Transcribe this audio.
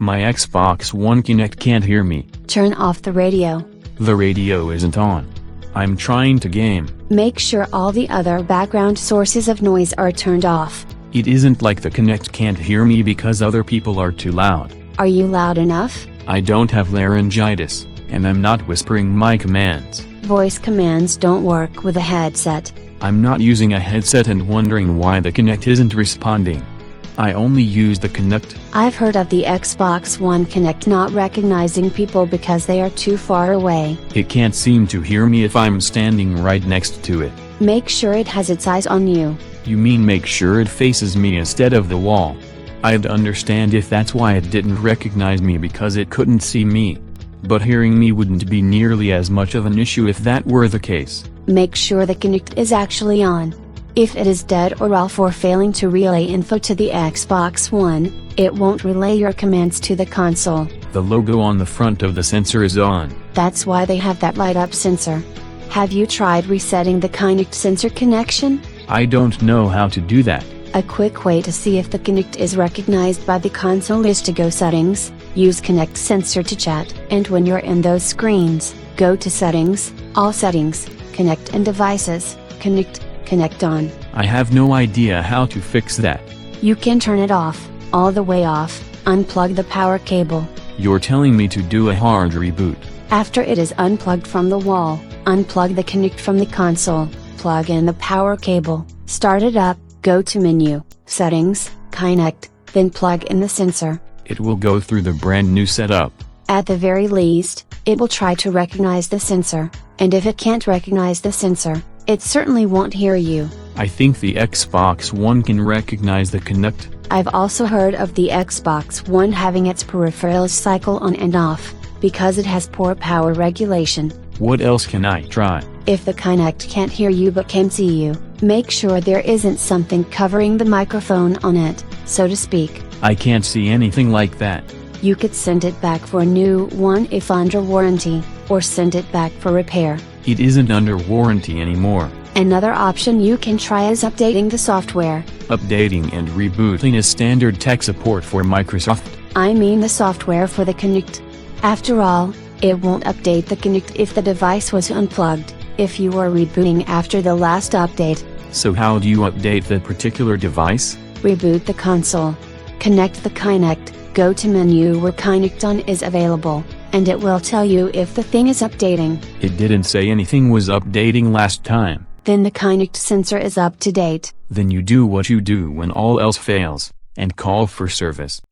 My Xbox One Kinect can't hear me. Turn off the radio. The radio isn't on. I'm trying to game. Make sure all the other background sources of noise are turned off. It isn't like the Kinect can't hear me because other people are too loud. Are you loud enough? I don't have laryngitis, and I'm not whispering my commands. Voice commands don't work with a headset. I'm not using a headset and wondering why the Kinect isn't responding. I only use the Kinect. I've heard of the Xbox One Kinect not recognizing people because they are too far away. It can't seem to hear me if I'm standing right next to it. Make sure it has its eyes on you. You mean make sure it faces me instead of the wall? I'd understand if that's why it didn't recognize me because it couldn't see me. But hearing me wouldn't be nearly as much of an issue if that were the case. Make sure the Kinect is actually on. If it is dead or off or failing to relay info to the Xbox One, it won't relay your commands to the console. The logo on the front of the sensor is on. That's why they have that light-up sensor. Have you tried resetting the Kinect sensor connection? I don't know how to do that. A quick way to see if the Kinect is recognized by the console is to go Settings, use Kinect Sensor to chat, and when you're in those screens, go to Settings, All Settings, Kinect and Devices, Kinect on. I have no idea how to fix that. You can turn it off, all the way off, unplug the power cable. You're telling me to do a hard reboot. After it is unplugged from the wall, unplug the Kinect from the console, plug in the power cable, start it up, go to Menu, Settings, Kinect, then plug in the sensor. It will go through the brand new setup. At the very least, it will try to recognize the sensor, and if it can't recognize the sensor, it certainly won't hear you. I think the Xbox One can recognize the Kinect. I've also heard of the Xbox One having its peripherals cycle on and off, because it has poor power regulation. What else can I try? If the Kinect can't hear you but can see you, make sure there isn't something covering the microphone on it, so to speak. I can't see anything like that. You could send it back for a new one if under warranty, or send it back for repair. It isn't under warranty anymore. Another option you can try is updating the software. Updating and rebooting is standard tech support for Microsoft. I mean the software for the Kinect. After all, it won't update the Kinect if the device was unplugged, if you are rebooting after the last update. So how do you update the particular device? Reboot the console. Connect the Kinect, go to Menu where Kinect on is available, and it will tell you if the thing is updating. It didn't say anything was updating last time. Then the Kinect sensor is up to date. Then you do what you do when all else fails, and call for service.